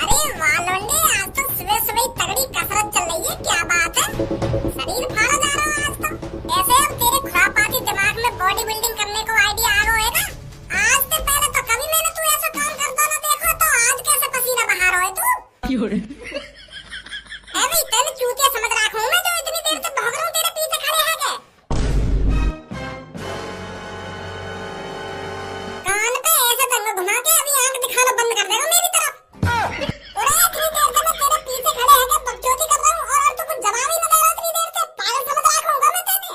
अरे वाह लौंडे, आज तो सुबह सुबह ही तगड़ी कसरत चल रही है, क्या बात है। शरीर फाड़ा जा रहा है आज तो। ऐसे अब तेरे खुरापाती दिमाग में बॉडी बिल्डिंग करने को आइडिया आ गया है ना। आज से पहले तो कभी मैंने तू ऐसा काम करता ना देखा, तो आज कैसे पसीना बहा रहा है तू। अभी तेरे चूतिया समझ रखा हूँ मैं, जो इतनी देर से भाग रहा हूँ तेरे पीछे खड़े है क्या? कान पे ऐसे दंगा घुमा के अभी आंख दिखाना बंद कर देगा मेरी तरफ। और इतनी देर से मैं तेरे पीछे खड़े है क्या बकचोदी कर रहा हूँ, और तू कुछ जवाब ही नहीं दे रहा इतनी देर से। पागल समझ रखा हूँ मैं तेरे।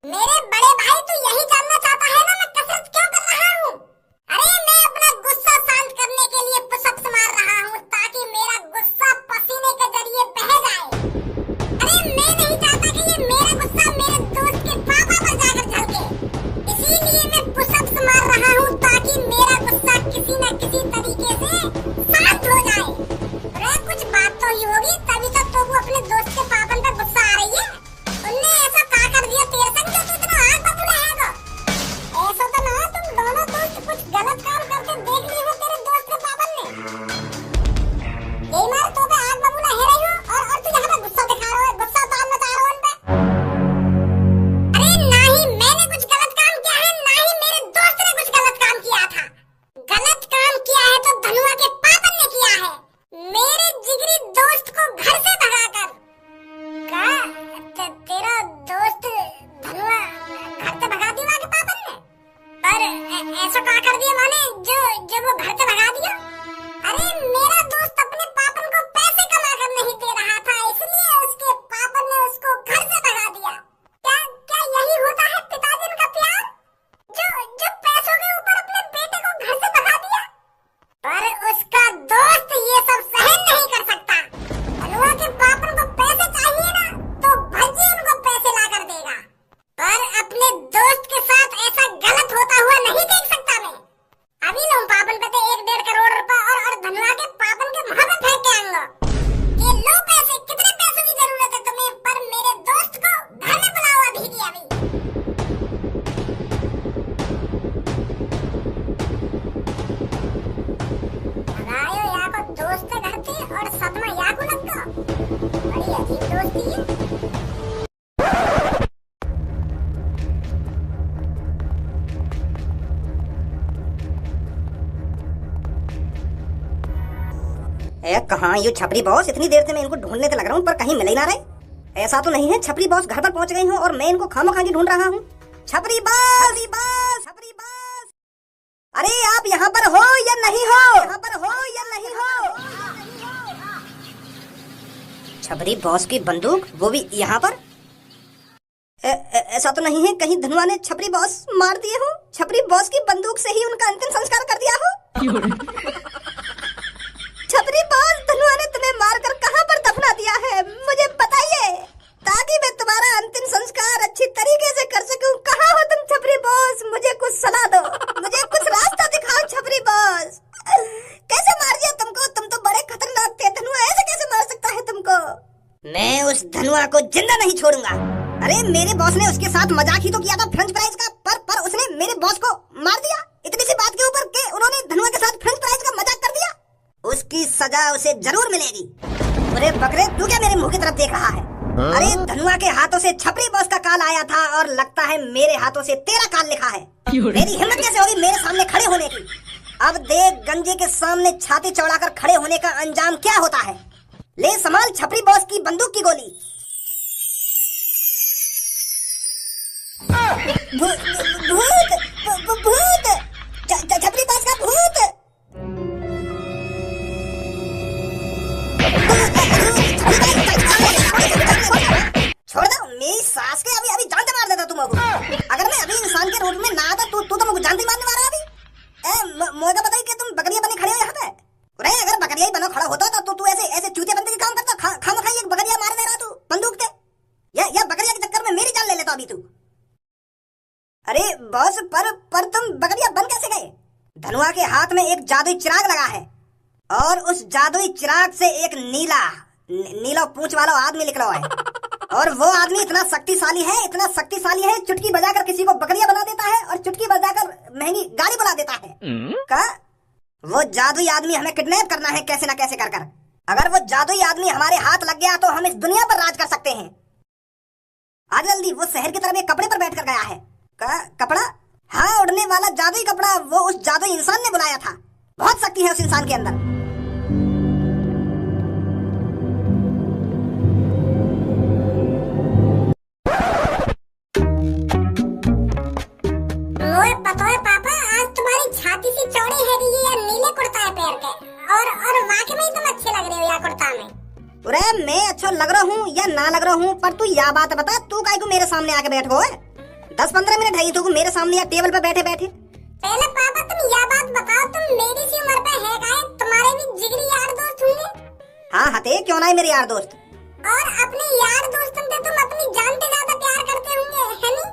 मेरे बड़े भाई, तू यही जानना चाहता है ना मैं कसरत क्यों कर रहा हूँ? अरे मैं अपना गुस्सा शांत करने के लिए पुशअप्स मार रहा हूँ, ताकि मेरा गुस्सा पसीने के जरिए बह जाए। अरे मैं नहीं चाहता कि ये मेरा गुस्सा मेरे दोस्त के पापा पर जाकर झलके। इसीलिए मैं पुशअप्स मार रहा हूँ, ताकि मेरा गुस्सा किसी न किसी तरीके से शांत हो जाए। अरे कुछ बात तो ही होगी, तभी तो वो अपने दोस्त के पापन पर गुस्सा आ रही है। उनने ऐसा क्या कर दिया तेरे संग जो तू इतना आग बबूला है गो? ऐसा तो ना तुम दोनों दोस्त कुछ गलत काम करते देख लिए हो तेरे दोस्त के पापन ने। यही मार तो पे आग बबूला है रही हो, और तू यहाँ पे गुस्सा दिखा रहा है, गुस्सा उतारना चाह रहा है उन पे। अरे ना ही मैंने कुछ गलत काम किया है, ना ही मेरे दोस्त ने कुछ गलत काम किया था। गलत काम किया है तो धनुआ के पापन ने किया है, मेरे जिगरी दोस्त को घर से भगाकर। तेरा दोस्त धनुआ घर से भगा दिया के पापन ने? पर ऐसा क्या कर दिया माने जो वो घर से भगा दिया? अरे मेरा दोस्त अपने पापन को पैसे कमा कर नहीं दे रहा था, इसलिए उसके पापन ने उसको घर से भगा दिया। क्या यही होता है पिताजी का प्यार, जो पैसों के ऊपर अपने बेटे को घर से भगा दिया? पर उसका दोस्त ये सब सहन नहीं कर सकता। धनुआ के पापन को पैसे चाहिए ना, तो भज्जी उनको पैसे ला कर देगा। पर अपने दोस्त के साथ ऐसा गलत होता हुआ नहीं देख सकता मैं। अभी लो पापन पे तो 1-1.5 करोड़ रुपए और धनुआ के पापन के मुंह में फेंक के आऊंगा। ये लो पैसे, कितने पैसों की जरूरत है तुम्हें, पर मेरे दोस्त को घर में बुलाओ अभी की अभी। लगायो यहाँ को दोस्त घर थे और सदमा यहाँ को लगा। बड़ी अजीब दोस्ती है। कहाँ ये छपरी बॉस? इतनी देर से मैं इनको ढूंढने तो लग रहा हूँ, पर कहीं मिल ही ना रहे। ऐसा तो नहीं है छपरी बॉस घर पर पहुँच गई हूँ और मैं इनको खामखागी ढूंढ रहा हूँ। छपरी बॉस, छपरी बॉस, अरे आप यहाँ पर हो या नहीं हो? यहाँ पर हो या नहीं हो? छपरी बॉस की बंदूक, वो भी यहाँ पर? ऐसा तो नहीं है कहीं धनुआ ने छपरी बॉस मार दिए हो? छपरी बॉस की बंदूक से ही उनका अंतिम संस्कार कर दिया हो? छपरी बॉस, धनुआ ने तुम्हें मारकर कहाँ पर दफना दिया है, मुझे बताइए, ताकि मैं तुम्हारा अंतिम संस्कार अच्छी तरीके से कर सकूं। कहाँ हो तुम छपरी बॉस? मुझे कुछ सलाह दो, मुझे कुछ रास्ता दिखाओ छपरी बॉस। कैसे मार दिया तुमको? तुम तो बड़े खतरनाक थे, धनुआ ऐसे कैसे मार सकता है तुमको? मैं उस धनुआ को जिंदा नहीं छोड़ूंगा। अरे मेरे बॉस ने उसके साथ मजाक ही तो किया था फ्रेंच फ्राइज का, पर उसने मेरे बॉस को मार दिया इतनी सी बात के ऊपर के उन्होंने धनुआ के साथ फ्रेंच फ्राइज का मजाक कर दिया। उसकी सजा उसे जरूर मिलेगी। अरे बकरे, तू क्या मेरे मुंह की तरफ देख रहा है? अरे धनुआ के हाथों से छपरी बॉस का काल आया था, और लगता है मेरे हाथों से तेरा काल लिखा है। मेरी हिम्मत कैसे होगी मेरे सामने खड़े होने की? अब देख, गंजे के सामने छाती चौड़ाकर खड़े होने का अंजाम क्या होता है। ले संभाल छपरी बॉस की बंदूक की गोली। भूत, भूत, छपरी बॉस का भूत। छोड़ दो, मेरी सास के अभी जानते मार देता तुम। अगर मैं अभी इंसान के रूप में ना आता तू तो मुझे जानते मारने वाला अभी। मुझे बताइए कि तुम बकरिया बने खड़े हो यहाँ पे। अरे अगर बकरिया ही बना खड़ा होता तो तू ऐसे चूते बंदे के काम करता। खामखा एक बकरिया मार दे रहा तू बंदूक से, या बकरिया के चक्कर में मेरी जान ले लेता अभी तू। अरे बॉस, पर तुम बकरिया बन कैसे गए? धनुआ के हाथ में एक जादुई चिराग लगा है, और उस जादुई चिराग से एक नीला पूंछ वाला आदमी निकला है, और वो आदमी इतना शक्तिशाली है, चुटकी बजाकर किसी को बकरिया बना देता है और चुटकी बजाकर महंगी गाड़ी बुला का वो जादुई आदमी हमें किडनैप करना है कैसे ना कैसे कर कर। अगर वो जादुई आदमी हमारे हाथ लग गया तो हम इस दुनिया पर राज कर सकते हैं। आज जल्दी, वो शहर की तरफ एक कपड़े पर बैठकर गया है। कपड़ा? हाँ, उड़ने वाला जादुई कपड़ा। वो उस जादुई इंसान ने बुलाया था। बहुत शक्ति है उस इंसान के अंदर। ओए पता है पापा, आज तुम्हारी छाती सी चौड़ी है कि ये नीले कुर्ता है पैर के, और वाकई में तुम अच्छे लग रहे हो यार कुर्ता में। अरे मैं अच्छा लग रहा हूँ या ना लग रहा हूँ, पर तू यह बात बता, तू काहे को मेरे सामने आके बैठ गो है? 10-15 मिनट है तू मेरे सामने या टेबल पर बैठे बैठे। पहले पापा तुम यह बात बताओ, तुम मेरी सी उम्र पे है गाय, तुम्हारे भी जिगरी यार दोस्त होंगे? हाँ हते, क्यों ना है मेरे यार दोस्त। और अपने यार दोस्तों से तुम अपनी जान से ज्यादा प्यार करते होंगे, है नहीं?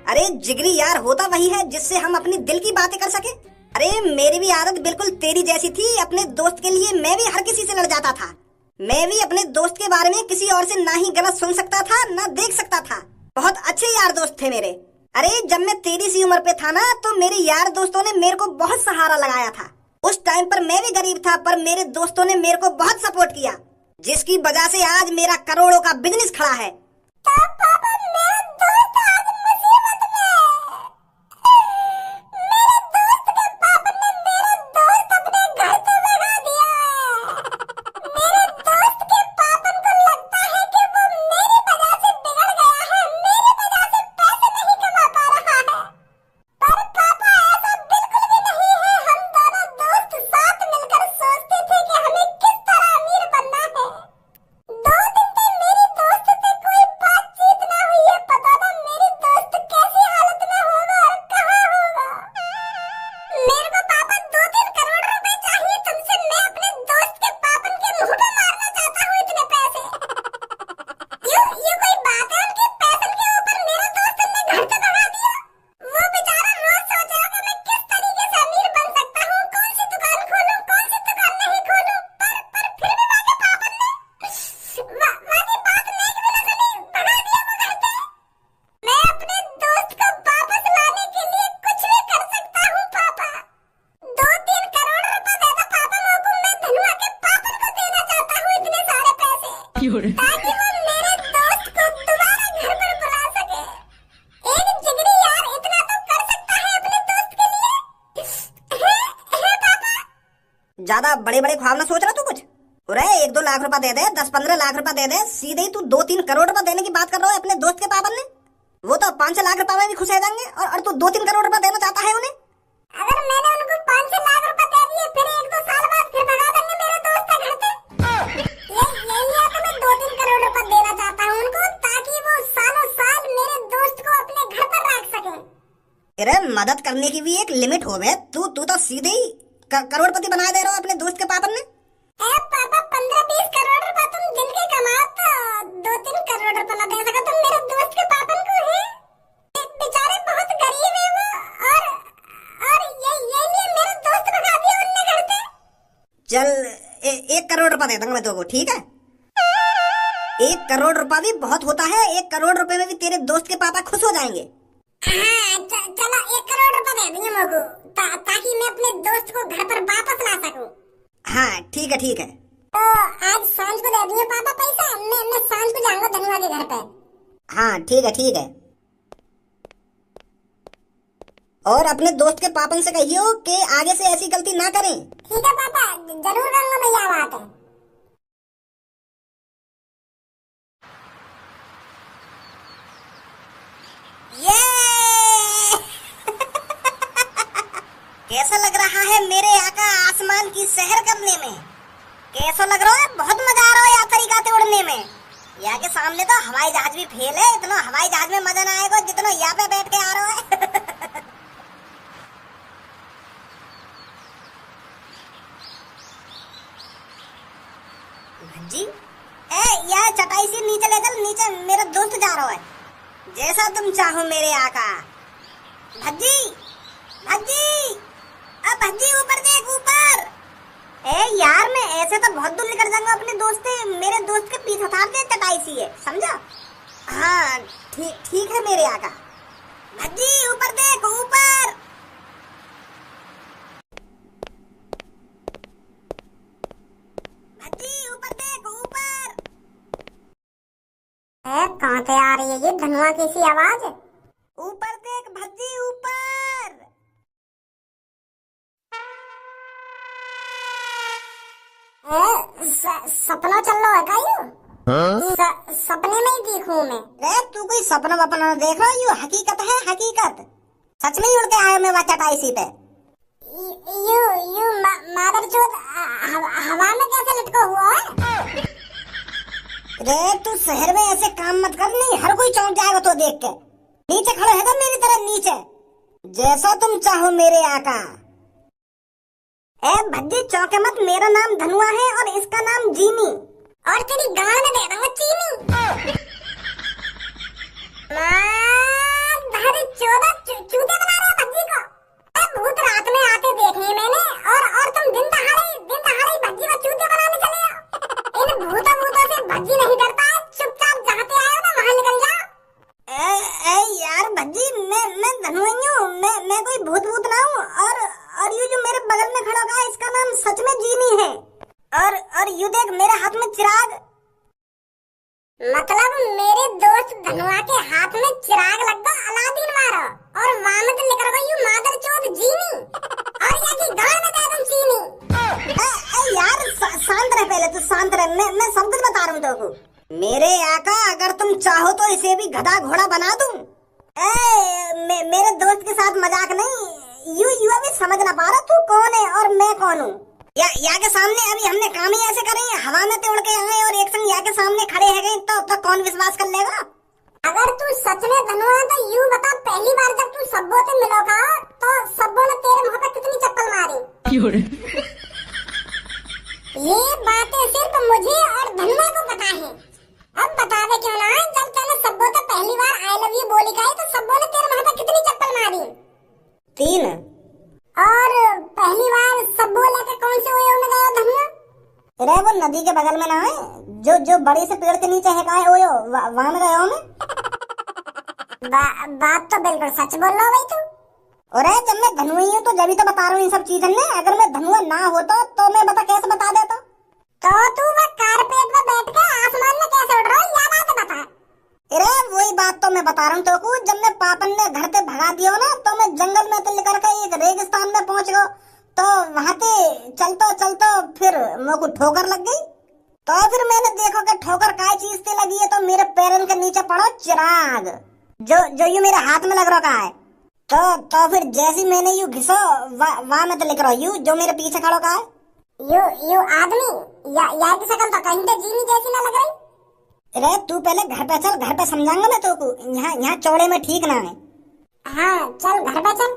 अरे जिगरी यार होता वही है जिससे हम अपनी दिल की बातें कर सके। अरे मेरी भी आदत बिल्कुल तेरी जैसी थी। अपने दोस्त के लिए मैं भी हर किसी से लड़ जाता था। मैं भी अपने दोस्त के बारे में किसी और से ना ही गलत सुन सकता था ना देख सकता था। बहुत अच्छे यार दोस्त थे मेरे। अरे जब मैं तेरी सी उम्र पे था ना, तो मेरे यार दोस्तों ने मेरे को बहुत सहारा लगाया था। उस टाइम पर मैं भी गरीब था, पर मेरे दोस्तों ने मेरे को बहुत सपोर्ट किया, जिसकी वजह से आज मेरा करोड़ों का बिजनेस खड़ा है। तो पापा मेरा दोस्त आज मुसीबत में। मेरे दोस्त के पापा ने मेरा दोस्त अपने घर से भगा दिया है। मेरे दोस्त के पापा को लगता है कि वो मेरी वजह से बिगड़ गया है, मेरी वजह से पैसे नहीं कमा पा रहा है। पर पापा ऐसा बिल्कुल भी नहीं है। हम दोनों दोस्त साथ मिलकर सोचते थे कि हमें किस तरह अमीर बनना है। 2 दिन से मेरी दोस्त से कोई बातचीत ना हुई है। पता ना मेरी दोस्त कैसी हालत में होगा और कहाँ होगा। मेरे को पापा 2-3 करोड़ रुपए चाहिए तुमसे। मैं अपने दोस्त के पापन के मुंह पे मारना चाहता हूँ इतने पैसे। ये कोई बात है? उनके पैसे के ऊपर मेरा दोस्त ने घर से भगा दिया। वो बेचारा रोज सोच रहा कि मैं किस तरीके से अमीर बन सकता हूँ, कौन सी दुकान खोलूं, कौन सी दुकान नहीं खोलूं। पर फिर भी वाके पापन ने वाके बात नहीं भी ना सुनी, भगा दिया वो घर से। मैं अपने दोस्त को वापस लाने के लिए कुछ भी कर सकता हूँ पापा। 2-3 करोड़ रुपए दे दो पापा मोको। मैं धनुआ के पापन को देना चाहता हूँ इतने सारे पैसे, ताकि वो मेरे दोस्त को दोबारा घर पर बुला सके। एक जिगरी यार इतना तो कर सकता है अपने दोस्त के लिए, है पापा? ज्यादा बड़े बड़े ख्वाब ना सोच रहा तू कुछ। अरे 1-2 लाख रुपए दे दे, 10-15 लाख रुपए दे दे, सीधे ही तू 2-3 करोड़ रुपए देने की बात कर रहा है अपने दोस्त के पापन ने। वो तो 5-6 लाख रुपए में भी खुश हो जाएंगे, और तू 2-3 करोड़ रुपए देना चाहता है उन्हें। अगर मैंने उनको 5-6 लाख रुपए दे दिए, फिर 1-2 साल बाद फिर भगा देंगे मेरे दोस्त के घर से। यही है तो मैं 2-3 करोड़ रुपए देना चाहता हूँ उनको, ताकि वो सालों साल मेरे दोस्त को अपने घर पर रख सके। अरे मदद करने की भी एक लिमिट हो बे। तू तो सीधे ही करोड़पति बना दे रहा हो अपने दोस्त के पापन ने। ए पापा 15-20 करोड़ रुपए तुम दिन के कमाओ, तो 2-3 करोड़ रुपए ना दे सका तुम मेरे दोस्त के पापन को है? बेचारे बहुत गरीब है वो, और ये मेरा दोस्त भगा दिया उनने घर से। चल 1 करोड़ रुपए दे दूंगा मैं तेको, ठीक है? 1 करोड़ रुपए भी बहुत होता है। 1 करोड़ रुपए में भी तेरे दोस्त के पापा खुश हो जाएंगे। हाँ चलो 1 करोड़ रुपए दे दूंगी मोको, ताकि मैं अपने दोस्त को घर पर वापस ला सकूं। हाँ ठीक है ठीक है। तो आज सांझ को दे दिए पापा पैसा। मैं सांझ को जाऊंगा धनुआ के घर पे। हाँ ठीक है ठीक है। और अपने दोस्त के पापन से कहियो कि आगे से ऐसी गलती ना करें। ठीक है पापा, जरूर करूंगा मैं यह बात है। ये कैसा लग रहा है मेरे आका आसमान की सैर करने में? कैसा लग रहा है? बहुत मजा आ रहा है यार तरीका से उड़ने में। यहाँ के सामने तो हवाई जहाज भी फेल है। इतना हवाई जहाज में मजा ना आएगा जितना यहाँ पे बैठ के आ रहा है। भज्जी यार चटाई से नीचे ले चल, नीचे मेरा दोस्त जा रहा है। जैसा तुम चाहो मेरे आका। भज्जी भज्जी, अब भज्जी ऊपर देख ऊपर। यार मैं ऐसे तो बहुत दूर निकल जाऊंगा अपने दोस्त से। मेरे दोस्त के पीछे उतार दे चटाई सी है, समझा? हाँ ठीक है मेरे आका। भज्जी ऊपर देख ऊपर। कहाँ से आ रही है ये धनुआ की सी आवाज? ऊपर देख भज्जी, ऊपर। सपना चल रहा है क्या यू? सपने में ही देखूं मैं? रे तू कोई सपना वपना देख रहा, यू हकीकत है, हकीकत। सच में ही उड़ के आया मैं वहाँ चटाई पे। यू मादरचोद हवा में कैसे लटका हुआ है? रे तू शहर में ऐसे काम मत कर, नहीं हर कोई चौंक जाएगा तो देख के। नीचे खड़े है तो मेरी तरह नीचे, जैसा तुम चाहो मेरे आका। ए भज्जी चौंके मत, मेरा नाम धनुआ है और इसका नाम जीनी। और तेरी गांड में दे दूंगा चीनी। चूते बना रहे भज्जी को। भूत रात में आते देखे मैंने, और तुम दिन दहाड़े भज्जी को चूते बनाने चले हो। इन भूतों से भज्जी नहीं डरता है, चुपचाप जहाँ पे आए हो ना वहाँ निकल जाओ। यार भज्जी मैं धनुआ हूँ, मैं कोई भूत ना हूँ। और ये जो मेरे बगल में खड़ा है इसका नाम सच में जीनी है। और यू देख मेरे हाथ में चिराग। मतलब मेरे दोस्त धनुआ के हाथ में चिराग लग गया, अलादीन मारो। और वहाँ में तो लिख रहा यू मादरचोद जीनी, और यहाँ की गांड में दे दूं चीनी। यार शांत रह, पहले तो शांत रह। मैं सब कुछ बता रहा हूँ तेरे को। मेरे आका अगर तुम चाहो तो इसे भी गधा घोड़ा बना दूं। मेरे दोस्त के साथ मजाक नहीं। यू अभी समझ ना पा रहा तू कौन है और मैं कौन हूँ। यहाँ के सामने अभी हमने काम ही ऐसे करे, हवा में तो उड़ के आए और एक संग यहाँ के सामने खड़े है गए, तो कौन विश्वास कर लेगा? अगर तू सच में धनुआ है तो यूं बता, पहली बार जब तू सब्बों से मिलोगा तो सब्बों ने तेरे मुंह पे कितनी चप्पल मारी? ये बातें सिर्फ मुझे और धनुआ को पता है। अब बता दे क्यों ना, जब तूने सब्बों से पहली बार आई लव यू बोली गई तो सब्बों ने तेरे मुंह पे कितनी चप्पल मारी? 3। और पहली बार सब्बों लेके कौन से ओयो में गया धनुआ? अरे वो नदी के बगल में ना है, जो बड़े से पेड़ के नीचे है कहाँ है ओयो, वहाँ में गया हूँ मैं। बात तो बिल्कुल सच बोल रहा भाई तू। अरे जब मैं धनुआ हूँ तो जब ही तो बता रहा हूँ इन सब चीजों में। अगर मैं धनुआ ना होता तो मैं कैसे बता देता? तो तू वह कारपेट में बैठ के आसमान में कैसे उड़ रहा है, ये बात बता। अरे वही बात तो मैं बता रहा हूँ तो को। जब मैं पापन ने घर से भगा दिया ना तो मैं जंगल में लेकर के एक रेगिस्तान में पहुंच गया। तो वहाँ से चलतो फिर मेरे को ठोकर लग गई। तो फिर मैंने देखा कि ठोकर काय चीज से लगी है, तो मेरे पैरों के नीचे पड़ा चिराग, जो ये मेरे हाथ में लग रहा है। तो फिर जैसे मैंने यू घिसो वहाँ में तो लिख रहा यू जो मेरे पीछे खड़ो का है। यू आदमी या की शकल तो कहीं तो जीनी जैसी ना लग रही। अरे तू पहले घर पे चल, घर पे समझाऊंगा मैं तो को। यहाँ चौड़े में ठीक ना है। हाँ चल घर पे चल।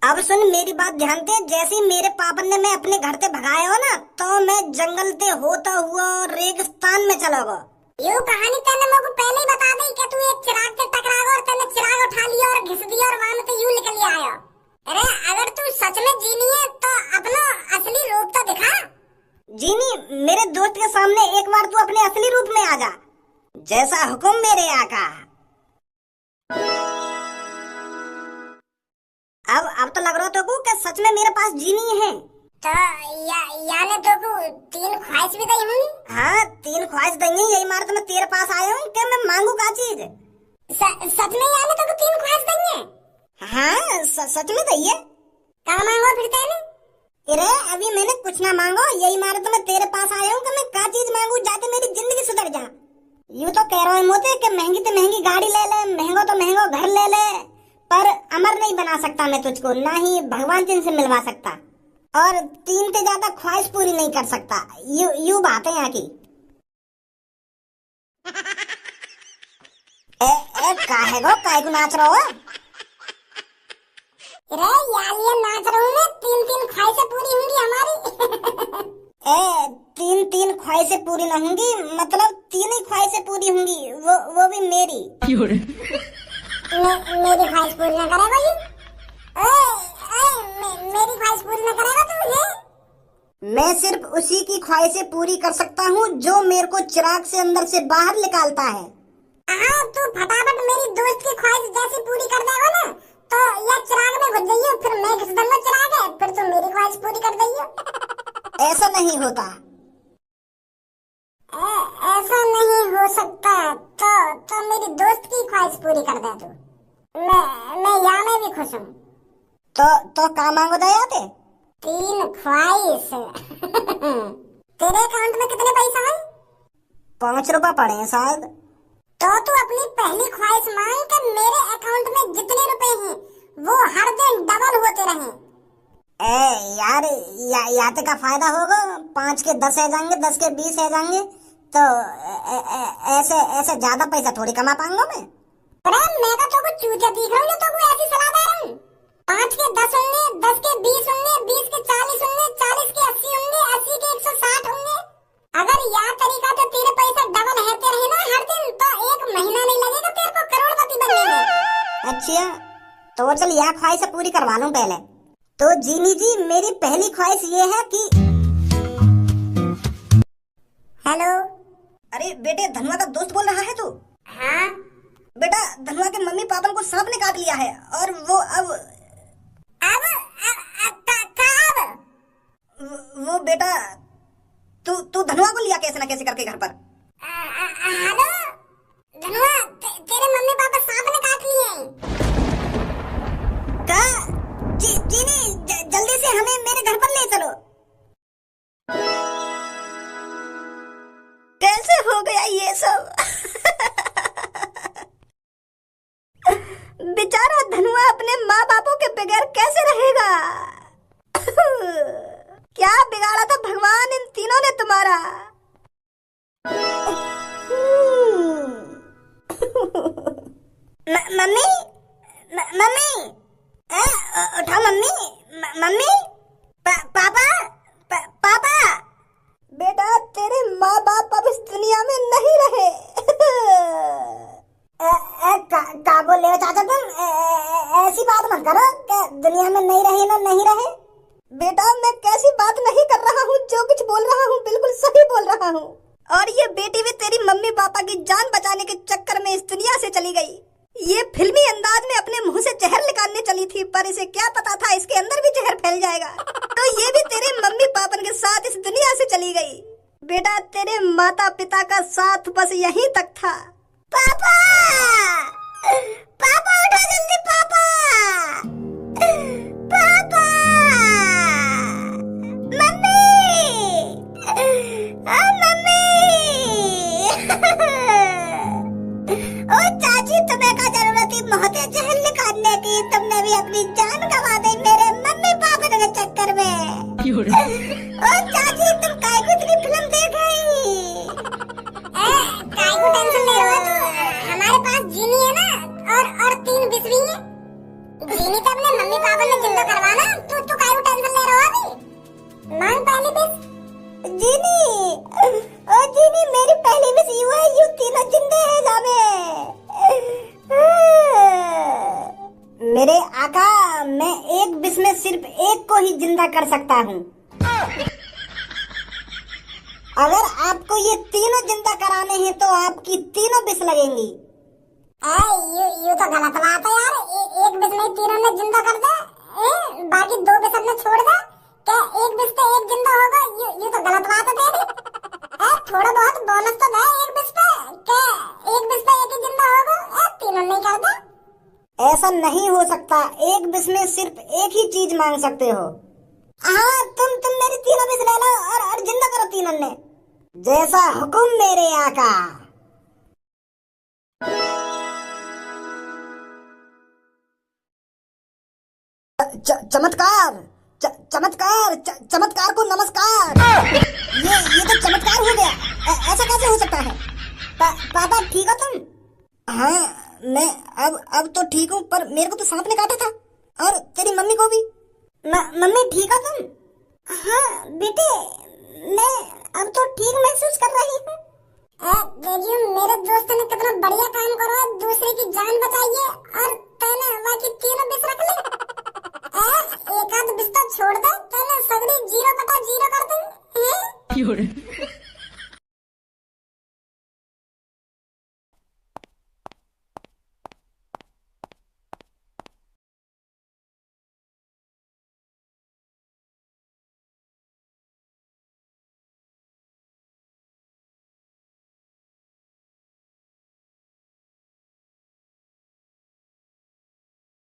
अब सुन मेरी बात ध्यान से। जैसे मेरे पापन ने मैं अपने घर से भगाया हो ना, तो मैं जंगल से होता हुआ रेगिस्तान में चला गया। यू कहानी तेने मुझको पहले ही बता दी कि तू एक चिराग से टकरा गया और तेने चिराग उठा लिया और घिस दिया और वहाँ में से यूं निकल आया। अरे अगर तू सच में जीनी है तो अपना असली रूप तो दिखा। जीनी मेरे दोस्त के सामने एक बार तू अपने असली रूप में आ जा, जैसा हुक्म मेरे आका। अब तो लग रहा तो को कि सच में मेरे पास जीनी है। तो याने तो को 3 ख्वाहिश भी दी होंगी। हाँ 3 ख्वाहिश देंगे, यही मार तो मैं तेरे पास आया हूँ कि मैं मांगू का चीज। सच में याने तो को 3 ख्वाहिश देंगे? हाँ सच में दैये। क्या मांगो फिर तेने? अरे अभी मैंने कुछ ना मांगो, यही मारे तो मैं तेरे पास आया हूँ कि मैं क्या चीज मांगू जाके मेरी जिंदगी सुधर जा। यूँ तो कह रहा है मोते कि महंगी तो महंगी गाड़ी ले ले, महंगो तो महंगो घर ले ले, पर अमर नहीं बना सकता मैं तुझको, ना ही भगवान जिनसे मिलवा सकता, और 3 से ज्यादा ख्वाहिश पूरी नहीं कर सकता। यू बात है यहाँ की। काहे को नाच रहा हो? अरे यार ये नाच रहा हूँ मैं, 3 ख्वाहिशें पूरी होंगी हमारी। 3 ख्वाहिशें पूरी ना होंगी, मतलब 3 ही ख्वाहिशें पूरी होंगी, वो भी मेरी। मेरी ख्वाहिश पूरी ना करेगा ये? मेरी ख्वाहिश पूरी ना करेगा तुझे? मैं सिर्फ उसी की ख्वाहिशें पूरी कर सकता हूँ जो मेरे को चिराग से अंदर से बाहर निकालता है। हाँ तू फटाफट मेरी दोस्त की ख्वाहिश जैसी पूरी कर देगा ना तो यह चिराग में घुस जाइए, फिर मैं घुस दूंगा चिराग है, फिर तुम मेरी ख्वाहिश पूरी कर दइयो। ऐसा नहीं होता। ऐसा नहीं दोस्त की ख्वाहिश पूरी कर दे तू। मैं यहाँ में भी खुश हूँ। तो का मांगो दयाते? 3 ख्वाहिश। तेरे अकाउंट में कितने पैसा है? 5 रुपए पड़े हैं शायद। तो तू अपनी पहली ख्वाहिश मांग कि मेरे अकाउंट में जितने रुपए हैं वो हर दिन डबल होते रहें। यार याते का फायदा होगा। 5 के 10 आ जाएंगे, 10 के 20 आ जाएंगे, तो ऐसे ज्यादा पैसा थोड़ी कमा पाऊंगा मैं। अरे मैं तो कुछ चूतिया दिख रहा हूँ, तो कोई ऐसी सलाह दे रहा हूँ। 5 के 10 होंगे, 10 के 20 होंगे, 20 के 40 होंगे, 40 के 80 होंगे, 80 के 160 होंगे। अगर यह तरीका तो तेरे पैसे डबल होते रहे ना हर दिन, तो 1 महीना नहीं लगेगा तेरे को करोड़पति बनने में। अच्छा, तो चल यह ख्वाहिश पूरी करवा लूं पहले। तो जीनी जी, मेरी पहली ख्वाहिश ये है कि हेलो। अरे बेटे, धनुआ का दोस्त बोल रहा है तू? हाँ बेटा, धनुआ के मम्मी पापा को सांप ने काट लिया है और वो अब वो बेटा, तू धनुआ को लिया कैसे न कैसे करके घर पर। हेलो धनुआ, तेरे मम्मी पापा सांप ने काट लिए हैं। जीनी, जल्दी से हमें मेरे घर पर ले चलो। कैसे हो गया ये सब? बेचारा धनुआ अपने माँ बापों के बगैर कैसे रहेगा? क्या बिगाड़ा था भगवान इन तीनों ने तुम्हारा? मम्मी, मम्मी, उठा मम्मी, मम्मी, पापा, पापा। बेटा, तेरे माँ बाप अब इस दुनिया में नहीं रहे। का बोले हो चाचा तुम? ऐसी बात मत करो कि दुनिया में नहीं रहे ना नहीं रहे। बेटा, मैं कैसी बात नहीं कर रहा हूँ, जो कुछ बोल रहा हूँ बिल्कुल सही बोल रहा हूँ। और ये बेटी भी तेरी मम्मी पापा की जान बचाने के चक्कर में इस दुनिया से चली गई। ये फिल्मी अंदाज में अपने मुंह से जहर निकालने चली थी, पर इसे क्या पता था इसके अंदर भी जहर फैल जाएगा। तो ये भी तेरे मम्मी पापा के साथ इस दुनिया से चली गई। बेटा, तेरे माता पिता का साथ बस यहीं तक था। पापा, पापा उठो जल्दी, पापा, पापा, मम्मी, मम्मी। ओ चाची, तुम्हें क्या जरूरत थी बहुत जहर निकालने की? तुमने भी अपनी जान गंवा दी मेरे मम्मी पापा के चक्कर में। ओ चाची, तुम काय को इतनी फिल्म देख रही? काय को टेंशन ले रहा तू? हमारे पास जीनी है ना, और 3 बिस्वी है। जीनी तो अपने मम्मी पापा ने जिंदा करवाना, तू काय को टेंशन ले रहा अभी? मांग पहली बिस। जीनी, ओ जीनी, मेरी पहली बिस यू है, यू तीनों जिंदे हैं जामे। मेरे आका, मैं एक बिस में सिर्फ एक को ही जिंदा कर सकता हूँ। अगर आपको ये तीनों जिंदा कराने हैं तो आपकी तीनों बिस लगेंगी। ये तो गलत बात है यार। एक बिस में तीनों ने जिंदा कर दे, बाकी 2 बिस अपने छोड़ दे। क्या एक बिस पे एक जिंदा होगा? ये तो गलत बात है तेरी। थोड़ा बहुत बोनस तो दे एक बिस पे। क्या एक बिस पे एक ही जिंदा होगा? तीनों नहीं कर दे? ऐसा नहीं हो सकता। एक बिस में सिर्फ एक ही चीज मांग सकते हो। हाँ, तुम मेरी तीनों बिस ले लो और जिंदा करो तीनों ने। जैसा हुक्म मेरे आका। चमत्कार, चमत्कार, चमत्कार को नमस्कार। ये तो चमत्कार हो गया। ऐसा कैसे हो सकता है? पापा, ठीक हो तुम? हाँ, मैं अब तो ठीक हूँ, पर मेरे को तो सांप ने काटा था, और तेरी मम्मी को भी। मम्मी, ठीक हो तुम? हाँ बेटे, मैं अब तो ठीक महसूस कर रही हूँ। देखिए, मेरे दोस्त ने कितना बढ़िया काम करो, दूसरे की जान बचाई है, और तैने बाकी तीनों बिस रख ले। एक आध बिस्तर छोड़ दे, तैने सगड़ी 0/0 कर दी।